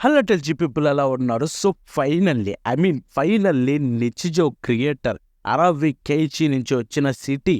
Hello టెల్జీ people ఎలా ఉన్నారు? So finally నిచిజో creator Aravi కేయిచి నుంచి వచ్చిన సిటీ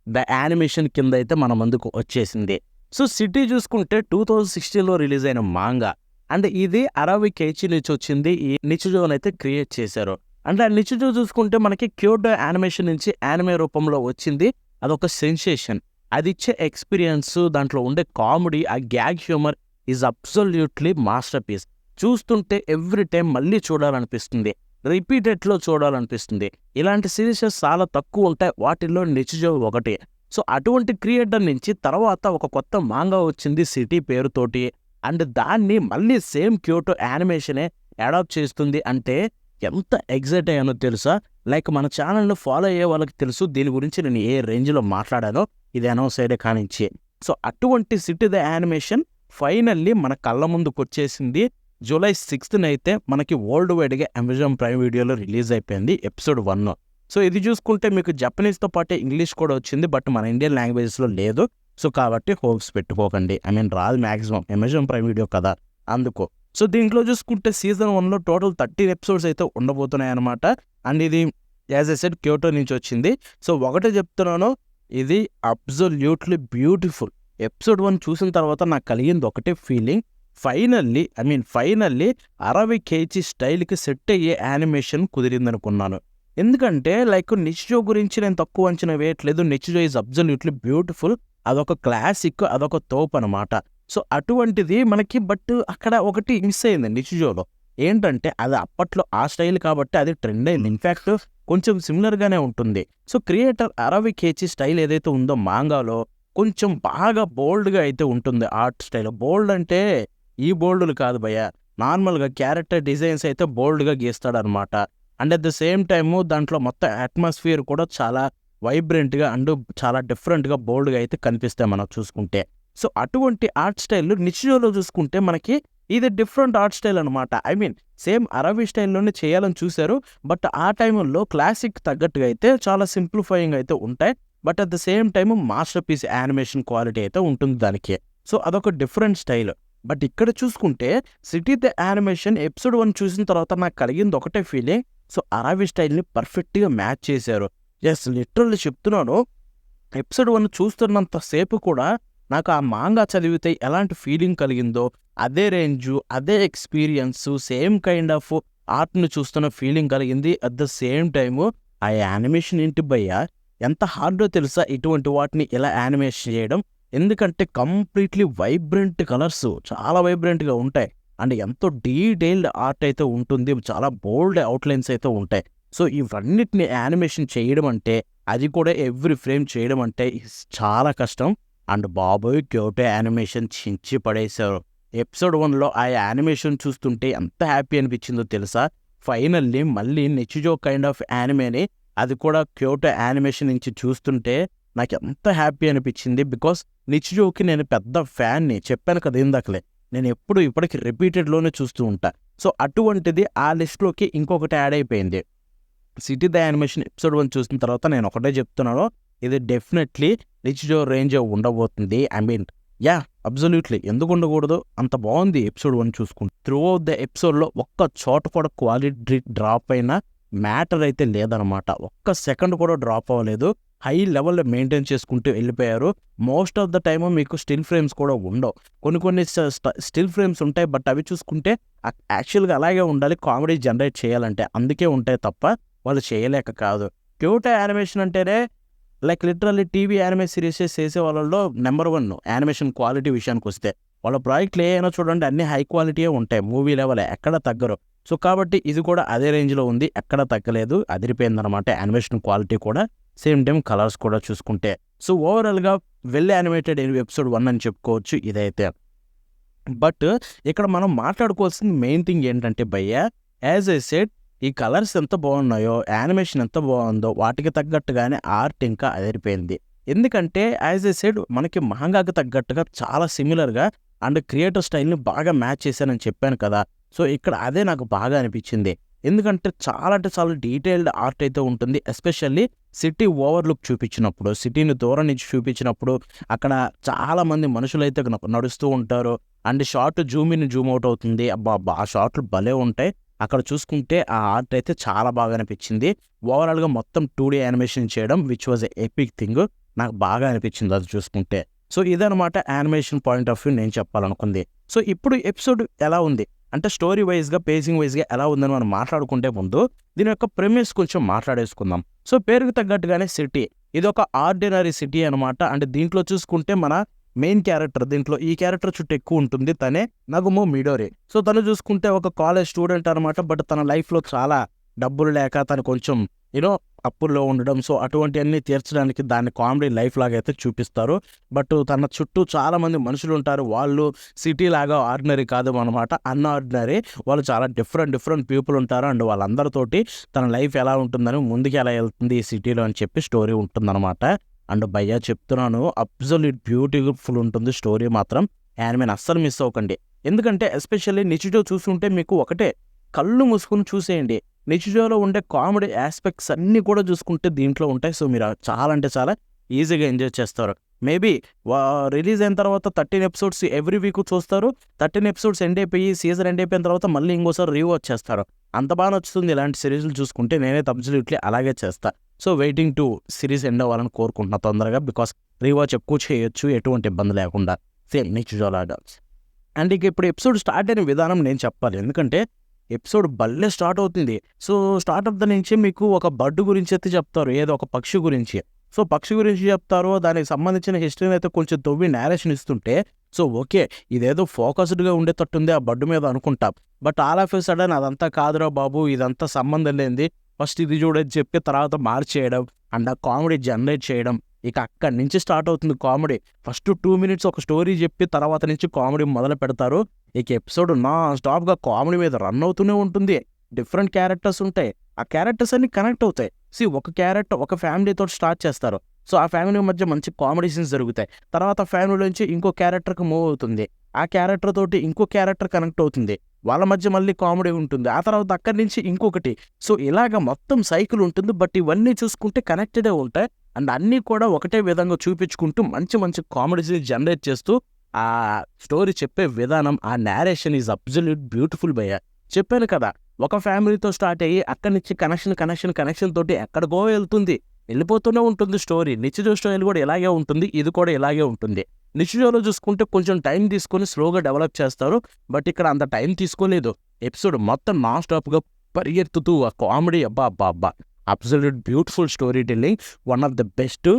ద యానిమేషన్ కింద అయితే మన ముందుకు వచ్చేసింది. సో సిటీ చూసుకుంటే 2016లో రిలీజ్ అయిన మాంగా అండ్ ఇది అరవి కేయిచి నుంచి వచ్చింది. ఈ నిచిజోని అయితే క్రియేట్ చేశారు. అంటే ఆ నిచిజో చూసుకుంటే మనకి క్యోటో యానిమేషన్ నుంచి యానిమే రూపంలో వచ్చింది. అదొక సెన్సేషన్. అది ఇచ్చే ఎక్స్పీరియన్స్, దాంట్లో ఉండే కామెడీ, ఆ gag humour is absolutely masterpiece. చూస్తుంటే ఎవ్రీ టైం మళ్ళీ చూడాలనిపిస్తుంది, రిపీటెడ్లో చూడాలనిపిస్తుంది. ఇలాంటి సిరీసెస్ చాలా తక్కువ ఉంటాయి, వాటిల్లో నిచిజో ఒకటి. సో అటువంటి క్రియేటర్ నుంచి తర్వాత ఒక కొత్త మాంగా వచ్చింది సిటీ పేరుతోటి. అండ్ దాన్ని మళ్ళీ సేమ్ క్యోటో యానిమేషనే అడాప్ట్ చేస్తుంది అంటే ఎంత ఎగ్జైట్ అయ్యానో తెలుసా? లైక్ మన ఛానల్ను ఫాలో అయ్యే వాళ్ళకి తెలుసు దీని గురించి నేను ఏ రేంజ్లో మాట్లాడానో, ఇది అనౌన్స్ అయ్యే కానించి. సో అటువంటి సిటీ ద యానిమేషన్ ఫైనల్లీ మన కళ్ళ ముందుకు వచ్చేసింది. జూలై 6th అయితే మనకి వరల్డ్ వైడ్గా అమెజాన్ ప్రైమ్ వీడియోలో రిలీజ్ అయిపోయింది ఎపిసోడ్ 1. సో ఇది చూసుకుంటే మీకు జపనీస్తో పాటే ఇంగ్లీష్ కూడా వచ్చింది, బట్ మన ఇండియన్ లాంగ్వేజెస్లో లేదు. సో కాబట్టి హోప్స్ పెట్టుకోకండి. రాదు మ్యాక్సిమం, అమెజాన్ ప్రైమ్ వీడియో కదా అందుకో. సో దీంట్లో చూసుకుంటే సీజన్ 1లో టోటల్ 13 ఎపిసోడ్స్ అయితే ఉండబోతున్నాయి అనమాట. అండ్ ఇది యాజ్ ఎ సెడ్ క్యోటో నుంచి వచ్చింది. సో ఒకటే చెప్తున్నాను, ఇది అబ్సల్యూట్లీ బ్యూటిఫుల్. ఎపిసోడ్ 1 చూసిన తర్వాత నాకు కలిగింది ఒకటే ఫీలింగ్, ఫైనల్లీ అరవి కేయిచి స్టైల్కి సెట్ అయ్యే యానిమేషన్ కుదిరిందనుకున్నాను. ఎందుకంటే లైక్ నిచిజో గురించి నేను తక్కువ అంచనా వేయట్లేదు. నిచిజో ఈజ్ అబ్సల్యూట్లీ బ్యూటిఫుల్. అదొక క్లాసిక్, అదొక తోపు అనమాట. సో అటువంటిది మనకి బట్ అక్కడ ఒకటి మిస్ అయింది నిచిజోలో. ఏంటంటే అది అప్పట్లో ఆ స్టైల్ కాబట్టి అది ట్రెండ్ అయింది. ఇన్ఫ్యాక్ట్ కొంచెం సిమిలర్గానే ఉంటుంది. సో క్రియేటర్ అరవి కేయిచి స్టైల్ ఏదైతే ఉందో మాంగాలో కొంచెం బాగా బోల్డ్గా అయితే ఉంటుంది ఆర్ట్ స్టైల్. బోల్డ్ అంటే ఈ బోల్డ్లు కాదు భయ్య, నార్మల్గా క్యారెక్టర్ డిజైన్స్ అయితే బోల్డ్గా గీస్తాడనమాట. And at the same time దాంట్లో మొత్తం అట్మాస్ఫియర్ కూడా చాలా వైబ్రెంట్గా అండ్ చాలా డిఫరెంట్గా బోల్డ్గా అయితే కనిపిస్తాయి మనం చూసుకుంటే. సో అటువంటి ఆర్ట్ స్టైల్ నిచిజోలో చూసుకుంటే మనకి ఇది డిఫరెంట్ ఆర్ట్ స్టైల్ అనమాట. సేమ్ అరవి స్టైల్లోనే చేయాలని చూశారు, బట్ ఆ టైంలో క్లాసిక్ తగ్గట్టుగా అయితే చాలా సింప్లిఫైయింగ్ అయితే ఉంటాయి. But at the same time masterpiece animation quality అయితే ఉంటుంది దానికి. సో అదొక డిఫరెంట్ స్టైల్. బట్ ఇక్కడ చూసుకుంటే సిటీ ద యానిమేషన్ ఎపిసోడ్ 1 చూసిన తర్వాత నాకు కలిగింది ఒకటే ఫీలింగ్, సో అరవి స్టైల్ని పర్ఫెక్ట్గా మ్యాచ్ చేశారు. ఎస్, లిటరల్లీ చెప్తున్నాను, ఎపిసోడ్ 1 చూస్తున్నంతసేపు కూడా నాకు ఆ మాంగా చదివితే ఎలాంటి ఫీలింగ్ కలిగిందో అదే రేంజు, అదే ఎక్స్పీరియన్స్, సేమ్ కైండ్ ఆఫ్ ఆర్ట్ని చూస్తున్న ఫీలింగ్ కలిగింది. అట్ ద సేమ్ టైము ఆ యానిమేషన్ ఏంటి భయ్యా, ఎంత హార్డో తెలుసా ఇటువంటి వాటిని ఇలా యానిమేషన్ చేయడం. ఎందుకంటే కంప్లీట్లీ వైబ్రెంట్ కలర్స్, చాలా వైబ్రెంట్గా ఉంటాయి. అండ్ ఎంతో డీటెయిల్డ్ ఆర్ట్ అయితే ఉంటుంది, చాలా బోల్డ్ అవుట్లైన్స్ అయితే ఉంటాయి. సో ఇవన్నిటిని యానిమేషన్ చేయడం అంటే, అది కూడా ఎవ్రీ ఫ్రేమ్ చేయడం అంటే చాలా కష్టం. అండ్ బాబోయ్ క్యోటో యానిమేషన్ చించి పడేశారు. ఎపిసోడ్ 1లో ఆ యానిమేషన్ చూస్తుంటే ఎంత హ్యాపీ అనిపించిందో తెలుసా? ఫైనల్లీ మళ్ళీ నిచిజో కైండ్ ఆఫ్ యానిమేని, అది కూడా క్యోటో యానిమేషన్ నుంచి చూస్తుంటే నాకు ఎంత హ్యాపీ అనిపించింది. బికాస్ నిచిజోకి నేను పెద్ద ఫ్యాన్ని, చెప్పాను కదా ఇందాకలే, నేను ఇప్పటికి రిపీటెడ్లోనే చూస్తూ ఉంటా. సో అటువంటిది ఆ లిస్ట్లోకి ఇంకొకటి యాడ్ అయిపోయింది. సిటీ ద యానిమేషన్ ఎపిసోడ్ 1 చూసిన తర్వాత నేను ఒకటే చెప్తున్నాను, ఇది డెఫినెట్లీ నిచిజో రేంజ్ ఉండబోతుంది. అబ్సల్యూట్లీ, ఎందుకు ఉండకూడదు, అంత బాగుంది ఎపిసోడ్ 1 చూసుకుంటే. త్రూ అవుట్ ద ఎపిసోడ్లో ఒక్క చోట కూడా క్వాలిటీ డ్రాప్ అయినా మ్యాటర్ అయితే లేదనమాట. ఒక్క సెకండ్ కూడా డ్రాప్ అవ్వలేదు. హై లెవెల్లో మెయింటైన్ చేసుకుంటూ వెళ్ళిపోయారు. మోస్ట్ ఆఫ్ ద టైమ్ మీకు స్టిల్ ఫ్రేమ్స్ కూడా ఉండవు. కొన్ని స్టిల్ ఫ్రేమ్స్ ఉంటాయి, బట్ అవి చూసుకుంటే యాక్చువల్గా అలాగే ఉండాలి కామెడీ జనరేట్ చేయాలంటే, అందుకే ఉంటాయి తప్ప వాళ్ళు చేయలేక కాదు. క్యూటో యానిమేషన్ అంటేనే like literally TV anime series చేసే వాళ్ళలో నెంబర్ 1 యానిమేషన్ క్వాలిటీ విషయానికి వస్తే. వాళ్ళ ప్రాజెక్టులు ఏమైనా చూడండి అన్ని హై క్వాలిటీయే ఉంటాయి, మూవీ లెవెలే, ఎక్కడ తగ్గరు. సో కాబట్టి ఇది కూడా అదే రేంజ్లో ఉంది, ఎక్కడ తగ్గలేదు, అదిరిపోయిందనమాట యానిమేషన్ క్వాలిటీ కూడా. సేమ్ టైం కలర్స్ కూడా చూసుకుంటే. సో ఓవరాల్గా వెల్ యానిమేటెడ్ ఎపిసోడ్ 1 అని చెప్పుకోవచ్చు ఇదైతే. బట్ ఇక్కడ మనం మాట్లాడుకోవాల్సిన మెయిన్ థింగ్ ఏంటంటే భయ్య, యాజ్ ఐ సెడ్, ఈ కలర్స్ ఎంత బాగున్నాయో, యానిమేషన్ ఎంత బాగుందో, వాటికి తగ్గట్టుగానే ఆర్ట్ ఇంకా అదిరిపోయింది. ఎందుకంటే యాజ్ ఐ సెడ్ మనకి మహంగాకి తగ్గట్టుగా చాలా సిమిలర్గా అండ్ క్రియేటర్ స్టైల్ని బాగా మ్యాచ్ చేశానని చెప్పాను కదా. సో ఇక్కడ అదే నాకు బాగా అనిపించింది. ఎందుకంటే చాలా అంటే చాలా డీటెయిల్డ్ ఆర్ట్ అయితే ఉంటుంది. ఎస్పెషల్లీ సిటీ ఓవర్‌లుక్ చూపించినప్పుడు, సిటీని దూరం నుంచి చూపించినప్పుడు అక్కడ చాలామంది మనుషులైతే నడుస్తూ ఉంటారు. And shot Zoom in, Zoom out అవుతుంది. అబ్బబ్బా! ఆ షాట్లు భలే ఉంటాయి. అక్కడ చూసుకుంటే ఆ ఆర్ట్ అయితే చాలా బాగా అనిపించింది. ఓవరాల్‌గా మొత్తం 2D యానిమేషన్ చేయడం which was a epic thing. నాకు బాగా అనిపించింది అది చూసుకుంటే. సో, ఇదనమాట యానిమేషన్ పాయింట్ ఆఫ్ వ్యూ నేను చెప్పాలనుకుంది. సో, ఇప్పుడు ఎపిసోడ్ ఎలా ఉంది? అంటే స్టోరీ వైస్‌గా, పేసింగ్ వైస్‌గా ఎలా ఉందని మనం మాట్లాడుకుంటే ముందు దీని యొక్క ప్రెమిస్ కొంచెం మాట్లాడేసుకుందాం. సో, పేరుకు తగ్గట్టుగానే సిటీ. ఇదొక ఆర్డినరీ సిటీ అనమాట. అంటే దీంట్లో చూసుకుంటే మన మెయిన్ క్యారెక్టర్ దీంట్లో ఈ క్యారెక్టర్ చుట్టూ ఎక్కువ ఉంటుంది. తనే నగుమో మిడోరి. సో, తను చూసుకుంటే ఒక కాలేజ్ స్టూడెంట్ అనమాట. బట్ తన లైఫ్‌లో చాలా డబ్బులు లేక తను కొంచెం అప్పుల్లో ఉండడం. సో, అటువంటియన్నీ తీర్చడానికి దాన్ని కామెడీ లైఫ్ లాగా అయితే చూపిస్తారు. బట్ తన చుట్టూ చాలామంది మనుషులుంటారు. వాళ్ళు సిటీ లాగా ఆర్డినరీ కాదు అనమాట. అన్‌ఆర్డినరీ. వాళ్ళు చాలా డిఫరెంట్ పీపుల్ ఉంటారు. అండ్ వాళ్ళందరితోటి తన లైఫ్ ఎలా ఉంటుందని, ముందుకు ఎలా ఎళ్తుంది ఈ సిటీలో అని చెప్పి స్టోరీ ఉంటుందనమాట. అండ్ భయ్యా చెప్తున్నాను, అబ్సల్యూట్ బ్యూటిఫుల్ ఉంటుంది స్టోరీ మాత్రం. యానిమేని అస్సలు మిస్ అవ్వకండి. ఎందుకంటే ఎస్పెషల్లీ నిచిజో చూస్తుంటే మీకు ఒకటే కళ్ళు మూసుకొని చూసేయండి. నిచిజోలో ఉండే కామెడీ యాస్పెక్ట్స్ అన్నీ కూడా చూసుకుంటే దీంట్లో ఉంటాయి. సో, మీరు చాలా అంటే చాలా ఈజీగా ఎంజాయ్ చేస్తారు. మేబీ రిలీజ్ అయిన తర్వాత 13 ఎపిసోడ్స్ ఎవ్రీ వీక్ చూస్తారు. 13 ఎపిసోడ్స్ ఎండ్ అయిపోయి సీజన్ ఎండ్ అయిపోయిన తర్వాత మళ్ళీ ఇంకోసారి రీవాచ్ చేస్తారు. అంత బాగా నచ్చుతుంది ఇలాంటి సిరీస్‌లు చూసుకుంటే. నేనైతే అబ్సల్యూట్లీ అలాగే చేస్తా. So, waiting to series end అవ్వాలని కోరుకుంటున్నా తొందరగా. బికాస్ రీవాచ్ ఎక్కువ చేయొచ్చు ఎటువంటి ఇబ్బంది లేకుండా. సేమ్ నిచిజో లాగా. అండ్ ఇక ఇప్పుడు ఎపిసోడ్ స్టార్ట్ అయిన విధానం నేను చెప్పాలి. ఎందుకంటే ఎపిసోడ్ భలే స్టార్ట్ అవుతుంది. సో, స్టార్ట్ ఆఫ్ ద నుంచి మీకు ఒక బర్డ్ గురించి అయితే చెప్తారు. ఏదో ఒక పక్షి గురించి. సో, పక్షి గురించి చెప్తారు. దానికి సంబంధించిన హిస్టరీని అయితే కొంచెం తవ్వి నేరేషన్ ఇస్తుంటే, సో, ఓకే, ఇదేదో ఫోకస్డ్‌గా ఉండేటట్టుంది ఆ బర్డ్ మీద అనుకుంటాం. But all of a sudden అదంతా కాదురా బాబు, ఇదంతా సంబంధం లేనిది. ఫస్ట్ ఇది చూడని చెప్పి తర్వాత మార్చేయడం అండ్ ఆ కామెడీ జనరేట్ చేయడం. ఇక అక్కడి నుంచి స్టార్ట్ అవుతుంది కామెడీ. ఫస్ట్ 2 మినిట్స్ ఒక స్టోరీ చెప్పి తర్వాత నుంచి కామెడీ మొదలు పెడతారు. ఇక ఎపిసోడ్ నాన్ స్టాప్‌గా కామెడీ మీద రన్ అవుతూనే ఉంటుంది. డిఫరెంట్ క్యారెక్టర్స్ ఉంటాయి. ఆ క్యారెక్టర్స్ అన్నీ కనెక్ట్ అవుతాయి. ఒక క్యారెక్టర్ ఒక ఫ్యామిలీతోటి స్టార్ట్ చేస్తారు. సో, ఆ ఫ్యామిలీ మధ్య మంచి కామెడీ సీన్స్ జరుగుతాయి. తర్వాత ఫ్యామిలీ నుంచి ఇంకో క్యారెక్టర్‌కి మూవ్ అవుతుంది. ఆ క్యారెక్టర్ తోటి ఇంకో క్యారెక్టర్ కనెక్ట్ అవుతుంది. వాళ్ళ మధ్య మళ్ళీ కామెడీ ఉంటుంది. ఆ తర్వాత అక్కడి నుంచి ఇంకొకటి. సో, ఇలాగ మొత్తం సైకిల్ ఉంటుంది. బట్ ఇవన్నీ చూసుకుంటే కనెక్టెడే ఉంటాయి. అండ్ అన్నీ కూడా ఒకటే విధంగా చూపించుకుంటూ మంచి కామెడీస్‌ని జనరేట్ చేస్తూ ఆ స్టోరీ చెప్పే విధానం, ఆ నేరేషన్ ఈజ్ అబ్సల్యూట్ బ్యూటిఫుల్ భయ్యా. చెప్పాను కదా! ఒక ఫ్యామిలీతో స్టార్ట్ అయ్యి అక్కడి నుంచి కనెక్షన్ తోటి ఎక్కడికో వెళ్తుంది. వెళ్ళిపోతూనే ఉంటుంది స్టోరీ. నిచిజో స్టోరీ కూడా ఇలాగే ఉంటుంది. ఇది కూడా ఇలాగే ఉంటుంది. నిచిజోలో చూసుకుంటే కొంచెం టైం తీసుకొని స్లోగా డెవలప్ చేస్తారు. బట్ ఇక్కడ అంత టైం తీసుకోలేదు. ఎపిసోడ్ మొత్తం నాన్ స్టాప్‌గా పరిగెత్తుతూ ఆ కామెడీ అబ్బబ్బబ్బా! Absolute beautiful story telling. One of the best.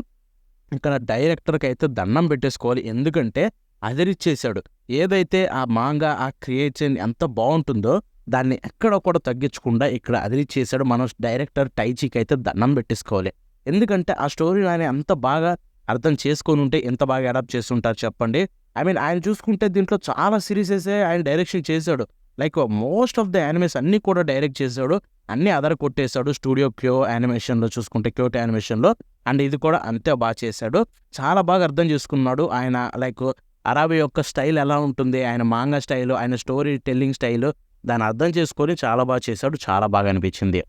ఇక్కడ డైరెక్టర్‌కైతే దండం పెట్టేసుకోవాలి. ఎందుకంటే అదిరిచ్చేశాడు. ఏదైతే ఆ మాంగా, ఆ క్రియేషన్ ఎంత బావుంటుందో దాన్ని ఎక్కడ కూడా తగ్గించకుండా ఇక్కడ అదిరిచ్చేశాడు. మనం డైరెక్టర్ టైచీకైతే దండం పెట్టేసుకోవాలి. ఎందుకంటే ఆ స్టోరీ ఆయన ఎంత బాగా అర్థం చేసుకొనుంటే ఎంత బాగా అడాప్ట్ చేసుంటారు చెప్పండి. ఐ మీన్ ఆయన చూసుకుంటే దీంట్లో చాలా సీరీసెసే ఆయన డైరెక్షన్ చేశాడు. Like most of the animes అన్నీ కూడా డైరెక్ట్ చేశాడు. అన్నీ అదర కొట్టేశాడు. స్టూడియో క్యో యానిమేషన్‌లో చూసుకుంటే క్యోటో యానిమేషన్‌లో. అండ్ ఇది కూడా అంతే బాగా చేశాడు. చాలా బాగా అర్థం చేసుకున్నాడు. ఆయన లైక్ అరాబి యొక్క స్టైల్ ఎలా ఉంటుంది, ఆయన మాంగా స్టైలు, ఆయన స్టోరీ టెల్లింగ్ స్టైలు దాన్ని అర్థం చేసుకొని చాలా బాగా చేశాడు. చాలా బాగా అనిపించింది.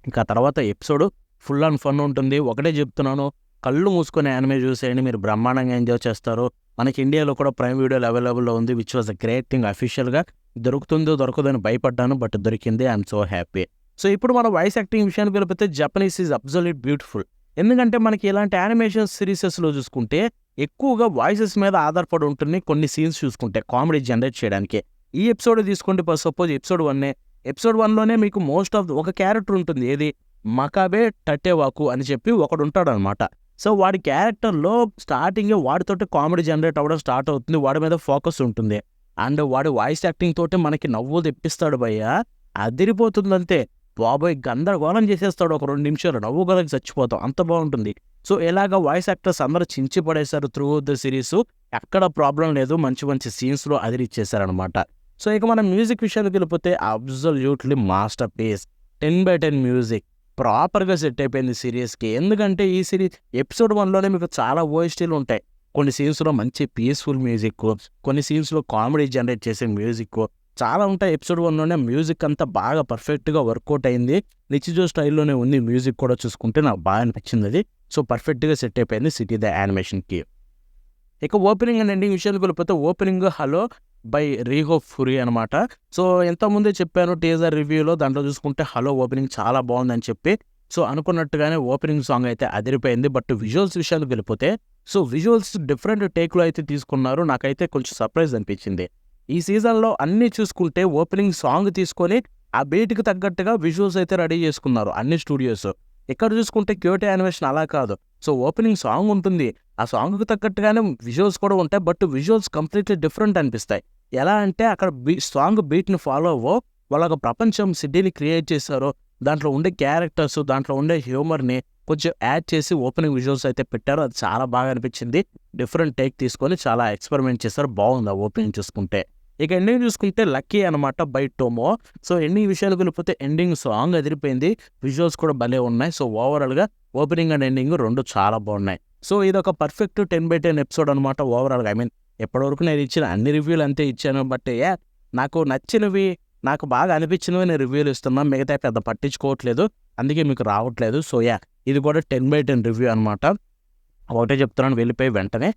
ఇంకా తర్వాత ఎపిసోడ్ ఫుల్ అండ్ ఫన్ ఉంటుంది. ఒకటే చెప్తున్నాను, కళ్ళు మూసుకొని యానిమే చూసేయండి. మీరు బ్రహ్మాండంగా ఎంజాయ్ చేస్తారు. మనకి ఇండియాలో కూడా ప్రైమ్ వీడియోలో అవైలబుల్‌లో ఉంది. Which was a great thing. అఫీషియల్‌గా దొరుకుతుందో దొరకదని భయపడ్డాను. బట్ దొరికింది. I'm so happy. సో, ఇప్పుడు మన వాయిస్ యాక్టింగ్ విషయానికి వెళ్ళిపోతే జపనీస్ ఈజ్ అబ్సల్యూట్ బ్యూటిఫుల్. ఎందుకంటే మనకి ఇలాంటి యానిమేషన్ సిరీసెస్‌లో చూసుకుంటే ఎక్కువగా వాయిసెస్ మీద ఆధారపడి ఉంటుంది. కొన్ని సీన్స్ చూసుకుంటే కామెడీ జనరేట్ చేయడానికి. ఈ ఎపిసోడ్ తీసుకోండి సపోజ్ ఎపిసోడ్ 1 ఎపిసోడ్ 1లోనే మీకు మోస్ట్ ఆఫ్ ఒక క్యారెక్టర్ ఉంటుంది. ఏది మకాబే టటేవాకు అని చెప్పి ఒకడుంటాడనమాట. సో, వాడి క్యారెక్టర్‌లో స్టార్టింగే వాడితోటి కామెడీ జనరేట్ అవ్వడం స్టార్ట్ అవుతుంది. వాడి మీద ఫోకస్ ఉంటుంది. అండ్ వాడి వాయిస్ యాక్టింగ్ తోటి మనకి నవ్వు తెప్పిస్తాడు భయ్యా. అదిరిపోతుందంతే. బాబోయ్! గందరగోళం చేసేస్తాడు. ఒక 2 నిమిషాలు నవ్వుకోలేక చచ్చిపోతాం. అంత బావుంటుంది. సో, ఇలాగ వాయిస్ యాక్టర్స్ అందరూ చించి పడేశారు త్రూ ద సిరీసు. ఎక్కడ ప్రాబ్లం లేదు. మంచి సీన్స్‌లో అదిరిచ్చేశారనమాట. సో, ఇక మనం మ్యూజిక్ విషయానికి వెళ్ళిపోతే అబ్సల్యూట్లీ మాస్టర్ పీస్. 10/10 మ్యూజిక్. ప్రాపర్‌గా సెట్ అయిపోయింది సీరీస్‌కి. ఎందుకంటే ఈ సిరీస్ ఎపిసోడ్ 1లోనే మీకు చాలా ఓఎస్టీలు ఉంటాయి. కొన్ని సీన్స్‌లో మంచి పీస్‌ఫుల్ మ్యూజిక్కు, కొన్ని సీన్స్‌లో కామెడీ జనరేట్ చేసే మ్యూజిక్కు, చాలా ఉంటాయి. ఎపిసోడ్ 1లోనే మ్యూజిక్ అంతా బాగా పర్ఫెక్ట్గా వర్కౌట్ అయింది. నిచిజో స్టైల్లోనే ఉంది మ్యూజిక్ కూడా చూసుకుంటే నాకు బాగా అనిపించింది అది. సో పర్ఫెక్ట్గా సెట్ అయిపోయింది సిటీ ద యానిమేషన్కి. ఇక ఓపెనింగ్ అండ్ ఎండింగ్ విషయానికి వెళ్ళిపోతే ఓపెనింగ్ హలో బై రీహో ఫురీ అనమాట. సో ఎంతోముందే చెప్పాను టీజర్ రివ్యూలో, దాంట్లో చూసుకుంటే హలో ఓపెనింగ్ చాలా బాగుందని చెప్పి. సో అనుకున్నట్టుగానే ఓపెనింగ్ సాంగ్ అయితే అదిరిపోయింది. బట్ విజువల్స్ విషయానికి వెళ్ళిపోతే సో విజువల్స్ డిఫరెంట్ టేక్లో అయితే తీసుకున్నారు. నాకైతే కొంచెం సర్ప్రైజ్ అనిపించింది. ఈ సీజన్లో అన్నీ చూసుకుంటే ఓపెనింగ్ సాంగ్ తీసుకొని ఆ బీట్కి తగ్గట్టుగా విజువల్స్ అయితే రెడీ చేసుకున్నారు అన్ని స్టూడియోస్. ఇక్కడ చూసుకుంటే క్యూటీ యానిమేషన్ అలా కాదు. సో ఓపెనింగ్ సాంగ్ ఉంటుంది, ఆ సాంగ్కి తగ్గట్టుగానే విజువల్స్ కూడా ఉంటాయి. బట్ విజువల్స్ కంప్లీట్లీ డిఫరెంట్ అనిపిస్తాయి. ఎలా అంటే అక్కడ సాంగ్ బీట్ని ఫాలో అవ్వో వాళ్ళ ఒక ప్రపంచం సిటీని క్రియేట్ చేశారు. దాంట్లో ఉండే క్యారెక్టర్స్, దాంట్లో ఉండే హ్యూమర్ని కొంచెం యాడ్ చేసి ఓపెనింగ్ విజువల్స్ అయితే పెట్టారు. అది చాలా బాగా అనిపించింది. డిఫరెంట్ టేక్ తీసుకొని చాలా ఎక్స్పెరిమెంట్ చేశారు. బాగుంది ఆ ఓపెనింగ్ చూసుకుంటే. ఇక ఎండింగ్ చూసుకుంటే లక్కీ అనమాట బై టోమో. సో ఎండింగ్ విషయాలకు వెళ్ళిపోతే ఎండింగ్ సాంగ్ అదిరిపోయింది, విజువల్స్ కూడా భలే ఉన్నాయి. సో ఓవరాల్గా ఓపెనింగ్ అండ్ ఎండింగ్ రెండు చాలా బాగున్నాయి. సో ఇది ఒక పర్ఫెక్ట్ 10/10 ఎపిసోడ్ అనమాట ఓవరాల్గా. ఎప్పటివరకు నేను ఇచ్చిన అన్ని రివ్యూలు అంతే ఇచ్చాను. బట్ నాకు నచ్చినవి, నాకు బాగా అనిపించినవి నేను రివ్యూలు ఇస్తున్నాను. మిగతా పెద్ద పట్టించుకోవట్లేదు, అందుకే మీకు రావట్లేదు. సో ఇది కూడా 10/10 రివ్యూ అనమాట. ఒకటే చెప్తున్నాను, వెళ్ళిపోయి వెంటనే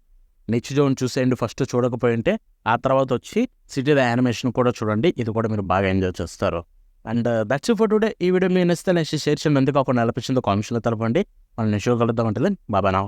నిచిజోని చూసేయండి ఫస్ట్ చూడకపోయి ఉంటే. ఆ తర్వాత వచ్చి సిటీ ద యానిమేషన్ కూడా చూడండి, ఇది కూడా మీరు బాగా ఎంజాయ్ చేస్తారు. And that's for today. ఈ వీడియో మీ నచ్చితే నెక్స్ట్ షేర్ చేయండి. ఎందుకు ఒక నెలపించిందో కామెంట్స్లో తెలపండి. మనం నెక్స్ట్ కలుద్దాం అంటే బాబా నా.